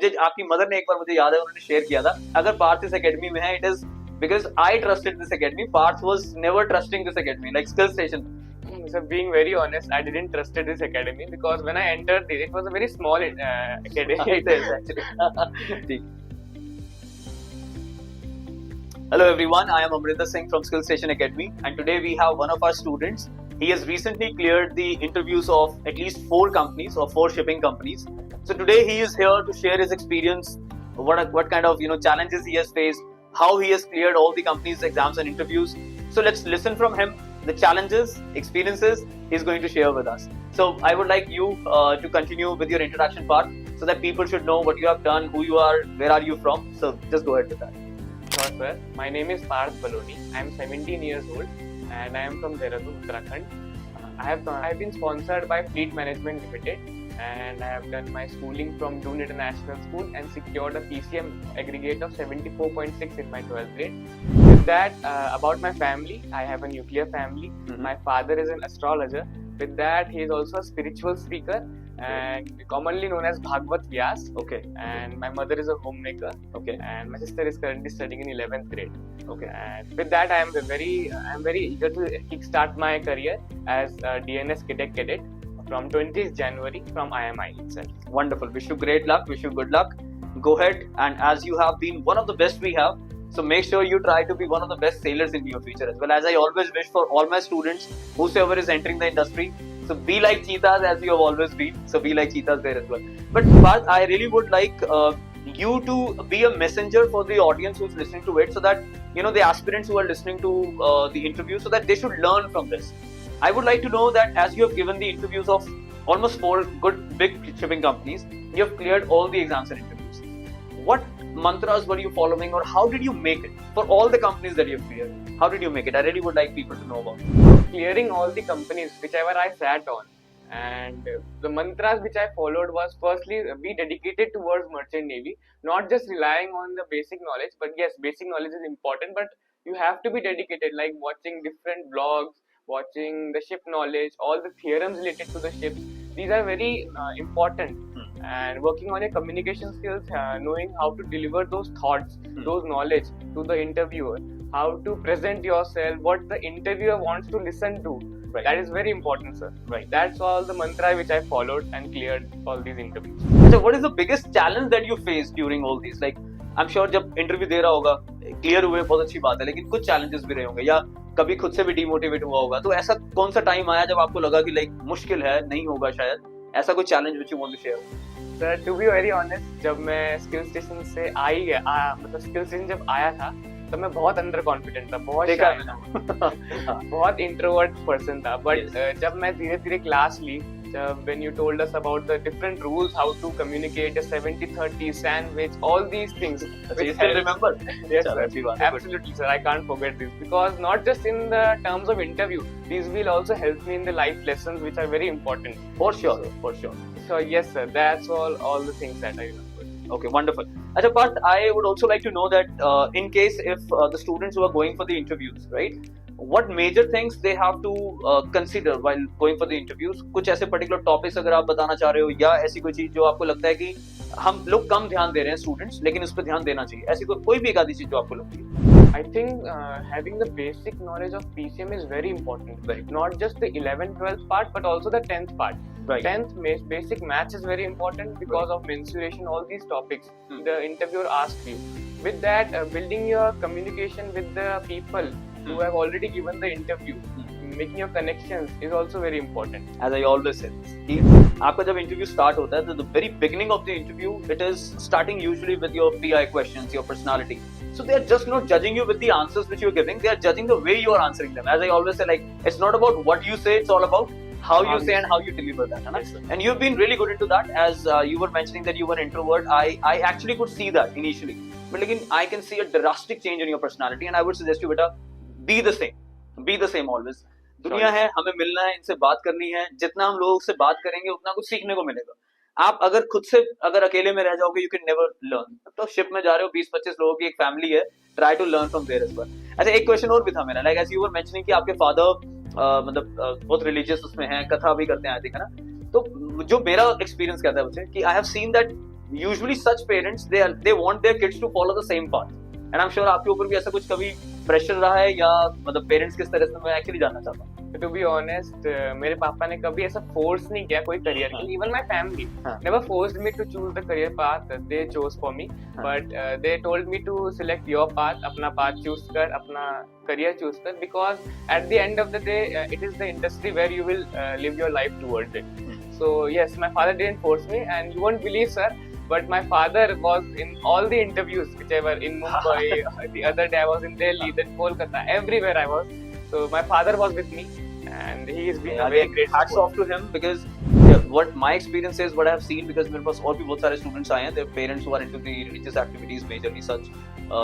मुझे आपकी मदर ने एक बार, मुझे याद है, उन्होंने शेयर किया था, अगर पार्थ इस एकेडमी में है, it is because I trusted this academy. Parth was never trusting this academy, like Skill Station. So being very honest, I didn't trusted this academy because when I entered it was a very small academy. It is actually. Hello everyone, I am Amrinder Singh from Skill Station Academy, and today we have one of our students. He has recently cleared the interviews of at least 4 companies or 4 shipping companies. So today he is here to share his experience, what kind of challenges he has faced, how he has cleared all the company's exams and interviews. So let's listen from him the challenges, experiences he's going to share with us. So I would like you to continue with your introduction part so that people should know what you have done, who you are, where are you from. So just go ahead with that. Sure, sir. My name is Parth Baloni. I am 17 years old and I am from Dehradun, Uttarakhand. I have been sponsored by Fleet Management Limited, and I have done my schooling from Doon International School and secured a PCM aggregate of 74.6 in my 12th grade. With that, about my family, I have a nuclear family. My father is an astrologer. With that, he is also a spiritual speaker and commonly known as Bhagavad Vyas. Okay. And my mother is a homemaker. Okay. And my sister is currently studying in 11th grade. Okay. And with that, I am very eager to kickstart my career as a DNS cadet from 20th January from IMI itself. Wonderful. Wish you great luck. Wish you good luck. Go ahead, and as you have been one of the best we have, so make sure you try to be one of the best sailors in your future as well. As I always wish for all my students, whosoever is entering the industry, so be like cheetahs as you have always been. So be like cheetahs there as well. But Parth, I really would like you to be a messenger for the audience who's listening to it, so that the aspirants who are listening to the interview, so that they should learn from this. I would like to know that as you have given the interviews of almost 4 good big shipping companies, you have cleared all the exams and interviews. What mantras were you following, or how did you make it for all the companies that you have cleared? How did you make it? I really would like people to know about it. Clearing all the companies whichever I sat on, and the mantras which I followed was firstly be dedicated towards merchant navy, not just relying on the basic knowledge, but yes, basic knowledge is important, but you have to be dedicated, like watching different blogs, watching the ship knowledge, all the theorems related to the ships. These are very important. And working on your communication skills, knowing how to deliver those thoughts, those knowledge to the interviewer, how to present yourself, what the interviewer wants to listen to. Right. That is very important, sir. Right. That's all the mantra which I followed and cleared all these interviews. So what is the biggest challenge that you faced during all these? Like, I'm sure जब interview दे रहा होगा, clear हुए बहुत अच्छी बात है, लेकिन कुछ चैलेंजेस भी रहे होंगे, या कभी खुद से भी डिमोटिवेट हुआ होगा, तो ऐसा कौन सा टाइम आया जब आपको लगा कि लाइक मुश्किल है, नहीं होगा शायद, ऐसा कोई challenge which you want to share? Sir to be very honest, जब मैं स्किल स्टेशन से मतलब स्किल स्टेशन जब आया था, तो मैं बहुत अंडर कॉन्फिडेंट था, बहुत शाय था, बहुत इंट्रोवर्ट पर्सन था. बट जब मैं धीरे धीरे क्लास ली, when you told us about the different rules, how to communicate a 70-30 sandwich, all these things. So you still remember? Yes, sir. Absolutely, sir. I can't forget this, because not just in the terms of interview, these will also help me in the life lessons which are very important. For sure, for sure. So yes, sir. That's all the things that I remember. Okay, wonderful. Acha Parth, I would also like to know that in case if the students who are going for the interviews, right, what major things they have to consider while going for the interviews? कुछ ऐसे particular topics अगर आप बताना चाह रहे हो, या ऐसी कोई चीज जो आपको लगता है कि हम लोग कम ध्यान दे रहे हैं स्टूडेंट्स, लेकिन उस पर ध्यान देना चाहिए, ऐसी कोई भी एक आधी चीज जो आपको लगती है? I think having the basic knowledge of PCM is very important. Right. Not just the 11th, 12th part, but also the 10th part. Right. 10th basic maths is very important because of mensuration, all these topics the interviewer asks you. With that, building your communication with the people who have already given the interview, making your connections is also very important. As I always say, कि आपका जब interview start होता है, तो the very beginning of the interview, it is starting usually with your PI questions, your personality. So they are just not judging you with the answers which you are giving, they are judging the way you are answering them. As I always say, like, it's not about what you say, it's all about how you say and how you deliver that. Yes, And you've been really good into that. As you were mentioning that you were an introvert, I actually could see that initially. But again, I can see a drastic change in your personality, and I would suggest you, beta, be the same always. दुनिया है, हमें मिलना है, इनसे बात करनी है, जितना हम लोगों से बात करेंगे उतना कुछ सीखने को मिलेगा. आप अगर खुद से अगर अकेले में रह जाओगे, यू कैन नेवर लर्न. तो शिप में जा रहे हो, 20-25 लोगों की एक फैमिली है, try to learn from there as well. अच्छा, एक क्वेश्चन और भी था मेरा, like as you were mentioning कि आपके फादर मतलब बहुत रिलीजियस उसमें हैं, कथा भी करते हैं, आई थिंक, है ना? तो जो मेरा एक्सपीरियंस कहता है मुझे कि आई have seen that usually such parents they want their kids to follow the same path. And I'm sure आपके ऊपर भी ऐसा कुछ कभी प्रेशर रहा है या मतलब पेरेंट्स किस तरह से, मैं एक्चुअली जानना चाहता हूँ. To be honest, मेरे पापा ने कभी ऐसा फोर्स नहीं किया कोई करियर के लिए. Even my family never forced me to choose the career path they chose for me, but they told me to select your path, अपना path choose कर, अपना career choose कर, because at the end of the day it is the industry where you will live your life towards it. So yes, my father didn't force me, and you won't believe, sir, but my father was in all the interviews, whichever in Mumbai, the other day I was in Delhi, then Kolkata, everywhere I was. So my father was with me, and he has been a very great hats support. off to him, because what my experience is, what I have seen, because मेरे पास और भी बहुत सारे students आए हैं, their parents who are into the religious activities, majorly such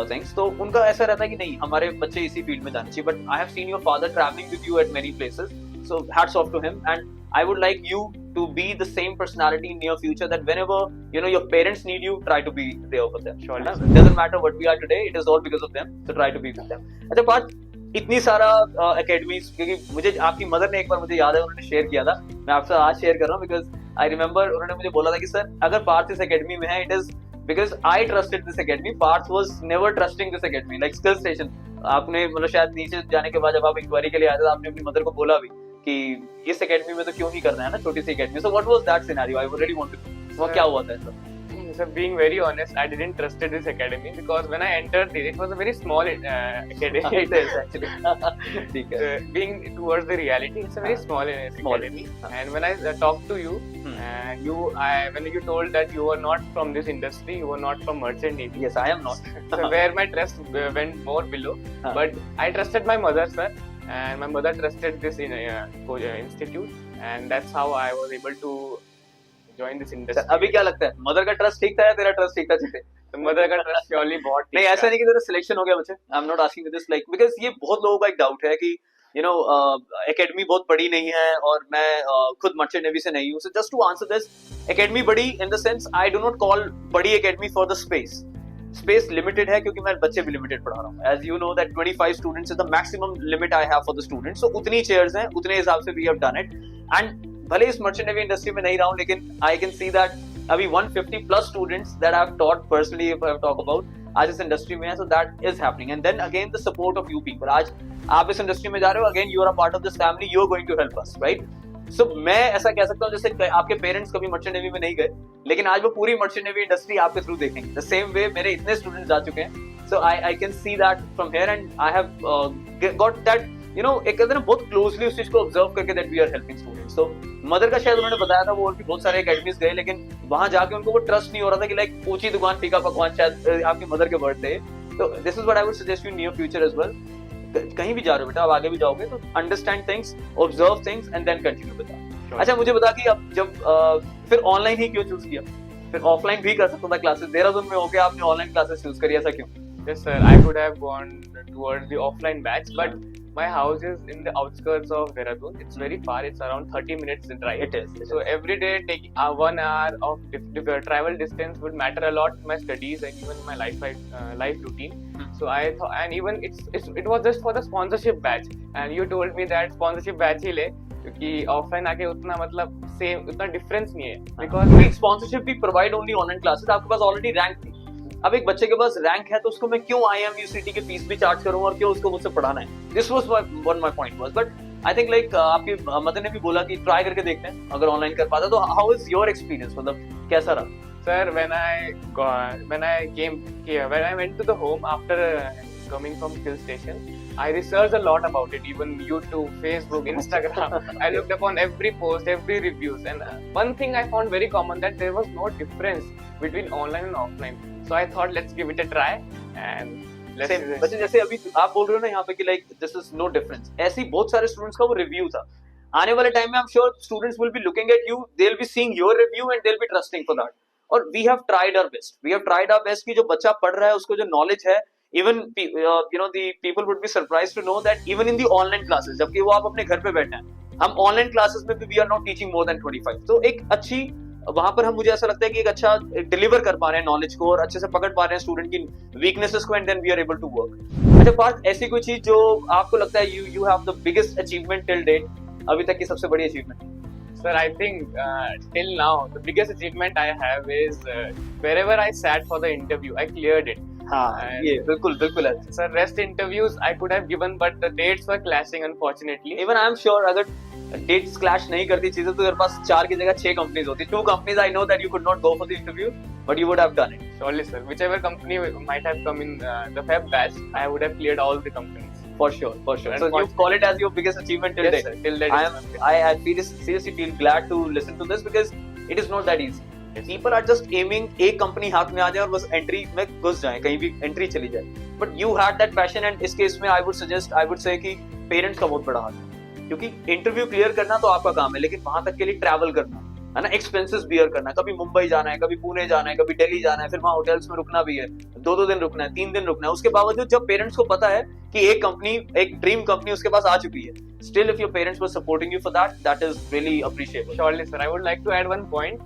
things, तो उनका ऐसा रहता है कि नहीं हमारे बच्चे इसी फील्ड में जाने चाहिए. But I have seen your father traveling with you at many places, so hats off to him. And I would like you to be the same personality in near future, that whenever your parents need you, try to be there for them. Sure. It doesn't matter what we are today, it is all because of them, so try to be with them. अच्छा बात इतनी सारा academies, क्योंकि मुझे आपकी mother ने एक बार, मुझे याद है उन्होंने शेयर किया था, मैं आपसे आज शेयर कर रहा हूँ, बिकॉज आई रिमेम्बर उन्होंने मुझे बोला था कि सर अगर पार्थ इस एकेडमी में है, it is because I trusted this academy, Parth was never trusting this academy, like Skill Station. आपने मतलब शायद नीचे जाने के बाद जब आप इंक्वायरी के लिए आए थे, आपने अपनी मदर को बोला भी कि इस एकेडमी में तो क्यों नहीं करना है ना, छोटी सी academy. So what was that scenario? I really want to, वो क्या हुआ था ऐसा? So being very honest, I didn't trusted this academy, because when I entered it was a very small academy. It is actually. Being towards the reality, it's a very small academy. And when I talked to you, when you told that you were not from this industry, you were not from merchant navy. Yes, I am not. So where my trust went more below. But I trusted my mother, sir, and my mother trusted this institute, and that's how I was able to join this industry. अभी क्या लगता है, mother का trust ठीक था या तेरा trust ठीक था? चीते मदर का ट्रस्ट श्योरली बहुत ठीक नहीं, ऐसा नहीं कि तेरा सिलेक्शन हो गया बच्चे. I am not asking this like, because ये बहुत लोगों का एक डाउट है कि एकेडमी बहुत बड़ी नहीं है और मैं खुद मर्चेंट नेवी से नहीं हूँ. So just to answer this, academy बड़ी in the sense, I do not call बड़ी academy for the space limited है, क्योंकि मैं बच्चे भी लिमिटेड पढ़ा रहा हूँ. As you know that 25 students is the maximum limit I have for the students. So उतनी चेयर्स हैं, उतने हिसाब से we have done it. And भले इस मर्चेंट नेवी इंडस्ट्री में नहीं रहा हूँ, लेकिन आई कैन सी दैट अभी 150 plus students that I have taught personally, if I talk about, आज इस इंडस्ट्री में है. So that is happening. And then again the support of you people. आज आप इस इंडस्ट्री में जा रहे हो, again you are a part of this family, you are going to help us, right? So मैं ऐसा कह सकता हूँ, जैसे आपके पेरेंट्स कभी मर्चेंट नेवी में नहीं गए, लेकिन आज वो पूरी मर्चेंट नेवी इंडस्ट्री आपके थ्रू देखेंगे. द सेम वे मेरे इतने स्टूडेंट्स जा चुके हैं. So I can see that from here, and I have got that, एक कहते हैं ना, बहुत क्लोजली उस चीज को ऑब्जर्व करके that we are helping students. तो मदर का शायद उन्होंने बताया था, वो और भी बहुत सारे एकेडमीज गए, लेकिन वहां जाके उनको वो ट्रस्ट नहीं हो रहा था कि लाइक ऊंची दुकान फीका पकवान, शायद आपकी मदर के बर्थडे. तो this is what I would suggest you near future as well. कहीं भी जा रहे हो बेटा, आप आगे भी जाओगे तो understand things, observe things, and then continue with that. अच्छा मुझे बता कि अब जब फिर ऑनलाइन ही क्यों चूज किया? फिर ऑफलाइन भी कर सकता था क्लासेस, देहरादून में होके आपने ऑनलाइन क्लासेस चूज करी, ऐसा क्यों? Yes, sir. I could have gone towards the offline batch, but my house is in the outskirts of Dehradun. It's very far. It's around 30 minutes drive. It is. So every day taking 1 hour of travel distance would matter a lot in my studies and even my life routine. So I thought, and even it was just for the sponsorship batch. And you told me that sponsorship batch ही ले, क्योंकि offline आके उतना मतलब same उतना difference नहीं है. Because sponsorship भी provide only online classes. आपके पास ऑलरेडी रैंक थी. अब एक बच्चे के पास रैंक है तो उसको मैं क्यों IMUCT की फीस भी चार्ज करूं और क्यों उसको मुझसे पढ़ाना है? This was what my point was. But I think like आपकी मदर ने भी बोला कि ट्राई करके देखते हैं अगर ऑनलाइन कर पाता. तो हाउ इज योर एक्सपीरियंस, मतलब कैसा रहा? Sir, when I went to the home after coming from Hill Station, I researched a lot about it, even YouTube, Facebook, Instagram. I looked upon every post, every reviews, and one thing I found very common, that there was no difference between online and offline. So I thought, let's give it a try and let's. बच्चे जैसे अभी आप बोल रहे हो ना यहाँ पे कि like this is no difference, ऐसी बहुत सारे स्टूडेंट्स का वो रिव्यू था. आने वाले टाइम में I'm sure students will be looking at you, they'll be seeing your review and they'll be trusting for that. और we have tried our best. We have tried our best कि जो बच्चा पढ़ रहा है उसको जो knowledge है, even the people would be surprised to know that even in the online classes, जबकि वो आप अपने घर पे बैठे हैं, हम online classes में भी we are not teaching more than 25. तो एक अच्छी वहां पर हम, मुझे ऐसा लगता है कि एक अच्छा डिलीवर कर पा रहे हैं नॉलेज को और अच्छे से पकड़ पा रहे हैं स्टूडेंट की वीकनेसेस को, and then we are able to work. अच्छा पार्थ, ऐसी कोई चीज जो आपको लगता है you have the biggest achievement till date, अभी तक की सबसे बड़ी achievement? Sir, I think till now the biggest achievement I have is wherever I sat for the interview, I cleared it. हाँ And- ये बिल्कुल बिल्कुल है. Sir, rest interviews I could have given, but the dates were clashing, unfortunately. Even I am sure अगर dates clash नहीं करती चीजें तो तेरे पास 4 की जगह 6 कंपनीज होती. 2 companies I know that you could not go for the interview, but you would have done it. Surely, sir. Whichever company might have come in the Feb batch, I would have cleared all the companies. For sure, for sure. So you call it as your biggest achievement till Yes, date. sir. Till date. I seriously feel glad to listen to this because it is not that easy. People are just aiming एक company हाथ में आ जाए और बस entry में घुस जाए, कहीं भी एंट्री चली जाए. But you had that passion and इस केस में आई वुड से कि पेरेंट्स का बहुत बड़ा हाथ है, क्योंकि इंटरव्यू क्लियर करना तो आपका काम है, लेकिन वहां तक के लिए ट्रैवल करना है ना, एक्सपेंसेस बियर करना है. कभी मुंबई जाना है, कभी पुणे जाना है, कभी दिल्ली जाना है, फिर वहां होटल्स में रुकना भी है, 2-2 दिन रुकना है, 3 दिन रुकना है. उसके बावजूद जब पेरेंट्स को पता है कि एक कंपनी, एक ड्रीम कंपनी उसके पास आ चुकी है, still if your parents were supporting you for that is really appreciable. Surely, sir. I would like to add one point.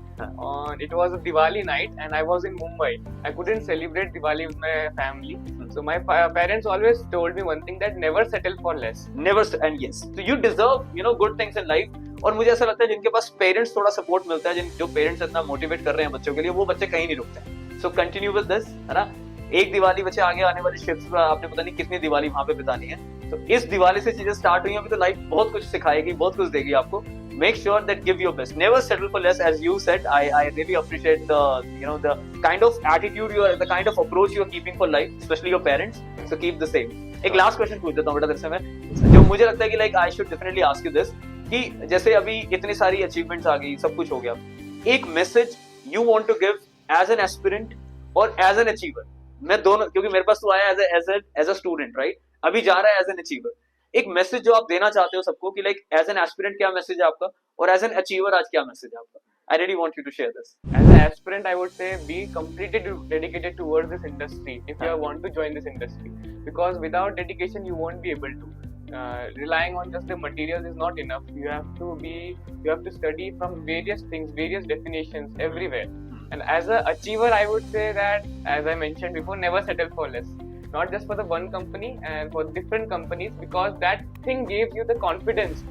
It was a Diwali night and I was in Mumbai. I couldn't celebrate Diwali with my family. So my parents always told me one thing, that never settle for less. Never, and yes, so you deserve good things in life. और मुझे ऐसा लगता है जिनके पास parents थोड़ा support मिलता है, जो पेरेंट्स इतना मोटिवेट कर रहे हैं बच्चों के लिए, वो बच्चे कहीं नहीं रुकते. सो कंटिन्यू विद दिस, है ना. एक दिवाली बच्चे आगे आने वाली शिफ्ट में आपने पता नहीं कितनी दिवाली वहां पे बितानी है. तो इस दिवाली से चीजें स्टार्ट हुई हैं, अभी तो लाइफ बहुत कुछ सिखाएगी, बहुत कुछ देगी आपको. Make sure that give your best. Never settle for less, as you said. I really appreciate the kind of attitude the kind of approach you are keeping for life, especially your parents. So keep the same. एक last question पूछ देता हूँ बेटा तेरे से मैं, जो मुझे लगता है कि like I should definitely ask you this, कि जैसे अभी इतनी सारी अचीवमेंट्स आ गई, सब कुछ हो गया, एक message you want to give as an aspirant और एज एन अचीवर. मैं दोनों, क्योंकि मेरे पास तो आया एज अ स्टूडेंट, राइट, अभी जा रहा है एज एन अचीवर. एक मैसेज जो आप देना चाहते हो सबको कि लाइक एज एन एस्पिरेंट क्या मैसेज है आपका, और एज एन अचीवर आज क्या मैसेज है आपका. I really want you to share this. As an aspirant, I would say be completely dedicated towards this industry if you want to join this industry. Because without dedication, you won't be able to. Relying on just the materials is not enough. You have to study from various things, various definitions everywhere. And as an achiever, I would say that, as I mentioned before, never settle for less. Not just for the one company and for different companies, because that thing gives you the confidence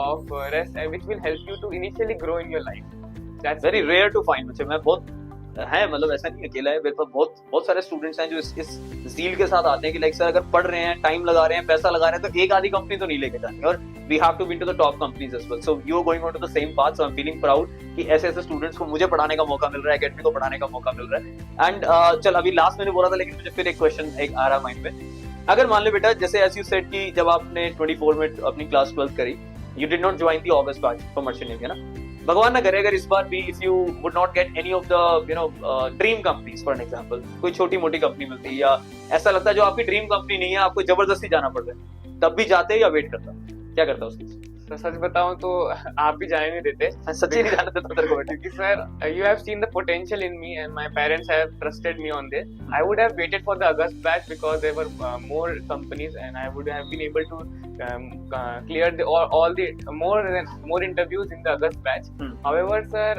of rest, which will help you to initially grow in your life. That's very rare to find. मुझे मैं बहुत है, मतलब ऐसा नहीं अकेला है, मेरे पास बहुत सारे स्टूडेंट्स हैं जो इस ज़ील के साथ आते हैं कि लाइक सर अगर पढ़ रहे हैं, टाइम लगा रहे हैं, पैसा लगा रहे हैं, तो एक आधी कंपनी तो नहीं लेके जानी, और we have to be to the top companies as well. So you are going on to the same path. So I am feeling proud कि ऐसे स्टूडेंट्स को मुझे पढ़ाने का मौका मिल रहा है, एकेडमी को पढ़ाने का मौका मिल रहा है. एंड चल, अभी लास्ट मैंने बोला था, लेकिन मुझे फिर एक क्वेश्चन आ रहा माइंड में. अगर मान लो बेटा, जैसे एज यू सेड कि जब आपने 24 में अपनी क्लास 12 करी, you did not join the August batch for merchant navy, है ना. भगवान ना करे अगर इस बार भी if you would not get any of the dream companies, for an example कोई छोटी मोटी कंपनी मिलती है, या ऐसा लगता है जो आपकी ड्रीम कंपनी नहीं है, आपको जबरदस्ती जाना पड़ रहा है, तब भी जाते या वेट करता, क्या करता उसकी? तो सच बताऊं तो आप भी जाने नहीं देते. सच्ची नहीं जाने देता तेरे को बेटा, क्योंकि sir you have seen the potential in me and my parents have trusted me on this. I would have waited for the August batch because there were more companies and I would have been able to clear all the more interviews in the August batch. However, sir,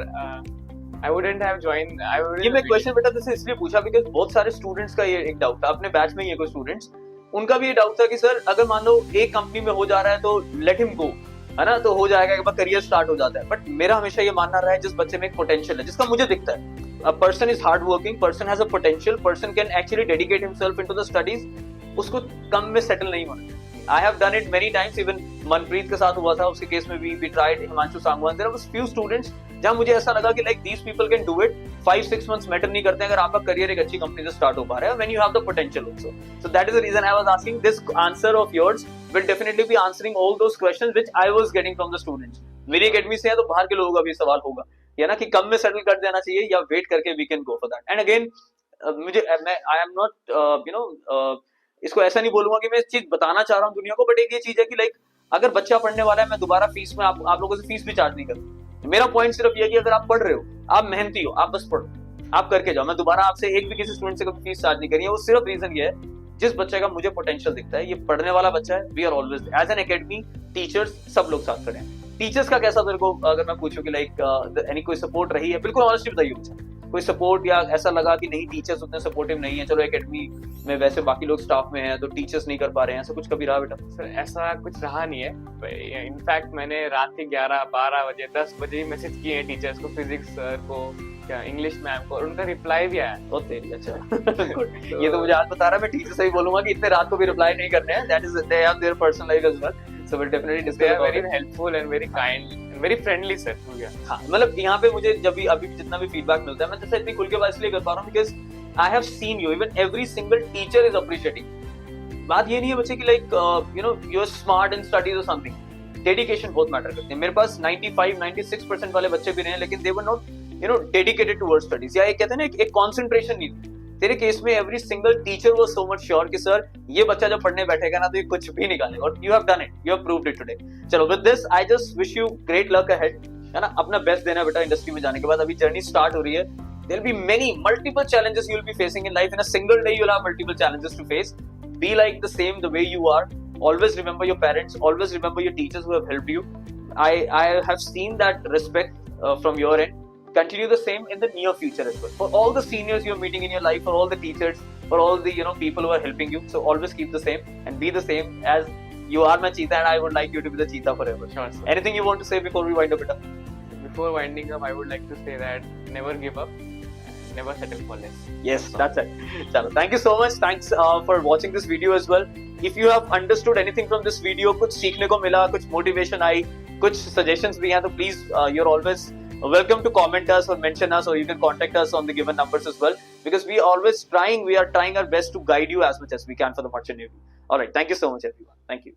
I wouldn't have joined. ये मैं question बेटा तुझसे इसलिए पूछा because बहुत सारे students का ये एक डाउट था, अपने बैच में ही है कोई स्टूडेंट्स, उनका भी ये डाउट था कि सर अगर मान लो एक कंपनी में हो जा रहा है तो लेट हिम गो, है ना, तो हो जाएगा, एक बार करियर स्टार्ट हो जाता है. बट मेरा हमेशा ये मानना रहा है जिस बच्चे में एक पोटेंशियल है, जिसका मुझे दिखता है, a person is hard working, person has a potential, person can actually dedicate himself into the studies, उसको कम में सेटल नहीं होना. I have done it many times, even Manpreet के साथ हुआ था, उसके केस में भी we tried, Himanshu Sangwan, there was few students जहाँ मुझे ऐसा लगा कि like these people can do it, 5-6 months matter नहीं करते अगर आपका करियर एक अच्छी कंपनी से स्टार्ट हो पा रहा है, when you have the potential also. So that is the reason I was asking. This answer of yours will definitely be answering all those questions which I was getting from the students. मेरी academy से है तो बाहर के लोगों का भी सवाल होगा, या ना, कि कम में सेटल कर देना चाहिए या वेट करके we can go for that. And again I am not इसको ऐसा नहीं बोलूंगा कि मैं इस चीज बताना चाह रहा हूँ दुनिया को, बट एक ये चीज है कि लाइक अगर बच्चा पढ़ने वाला है, मैं दोबारा फीस में आप लोगों से फीस भी चार्ज नहीं करूँ. मेरा पॉइंट सिर्फ ये है कि अगर आप पढ़ रहे हो, आप मेहनती हो, आप बस पढ़ो, आप करके जाओ. मैं दोबारा आपसे एक भी किसी स्टूडेंट से कभी फीस चार्ज नहीं करी है. वो सिर्फ रीजन ये है, जिस बच्चे का मुझे पोटेंशियल दिखता है, ये पढ़ने वाला बच्चा है, we are always as an academy, teachers, सब लोग साथ खड़े हैं. टीचर्स का कैसा तेरे को अगर मैं पूछूं कि लाइक एनी कोई सपोर्ट रही है? बिल्कुल ऑनेस्टली बताइए मुझे. कोई सपोर्ट या ऐसा लगा कि नहीं टीचर्स उतने सपोर्टिव नहीं है, चलो एकेडमी में वैसे बाकी लोग स्टाफ में हैं तो टीचर्स नहीं कर पा रहे हैं, ऐसा कुछ कभी रहा बेटा? सर ऐसा कुछ रहा नहीं है। इनफैक्ट मैंने रात के 11-12 बजे 10 बजे मैसेज किए हैं टीचर्स को, फिजिक्स सर को, क्या इंग्लिश मैम को, और उनका रिप्लाई भी आया। ओ तेरी, अच्छा गुड। ये तो मुझे आज बता रहा है, मैं टीचर से ही बोलूंगा कि इतने रात को भी रिप्लाई नहीं करने हैं, that is they have their personal life as well, so will definitely They discuss are about very it. helpful and very kind and very friendly sir. Yeah. हाँ, मतलब यहाँ पे मुझे जब भी अभी जितना भी फीडबैक मिलता है, मैं जैसे इतनी खुल के बात इसलिए कर पा रहा हूँ because I have seen you, even every single teacher is appreciating. बात ये नहीं है बच्चे की like you know you are smart in studies और समथिंग, डेडिकेशन बहुत मैटर करते हैं। मेरे पास 95-96% वाले बच्चे भी रहे हैं लेकिन they were not you know dedicated towards studies, या एक कहते हैं ना एक कंसंट्रेशन नहीं थी। तेरे केस में every single teacher was so much sure कि सर ये बच्चा जब पढ़ने बैठेगा ना तो ये कुछ भी निकालेगा, और you have done it, you have proved it today. चलो with this I just wish you great luck ahead, है ना, अपना बेस्ट देना बेटा इंडस्ट्री में जाने के बाद। अभी जर्नी स्टार्ट हो रही है, there will be many multiple challenges you will be facing in life. In a single day you will have multiple challenges to face. Be like the same the way you are. Always remember your parents, always remember your teachers who have helped you. I have seen that respect from your end. Continue the same in the near future as well. For all the seniors you're meeting in your life, for all the teachers, for all the people who are helping you, so always keep the same and be the same as you are my cheetah, and I would like you to be the cheetah forever. Sure, sir. Anything you want to say before we wind up it up? Before winding up, I would like to say that never give up, never settle for less. Yes, that's it. Chalo, thank you so much. Thanks for watching this video as well. If you have understood anything from this video, कुछ सीखने को मिला, कुछ motivation आई, कुछ suggestions भी हैं, तो please you're always welcome to comment us or mention us, or you can contact us on the given numbers as well, because we are trying our best to guide you as much as we can for the Merchant Navy. All right, thank you so much everyone. Thank you.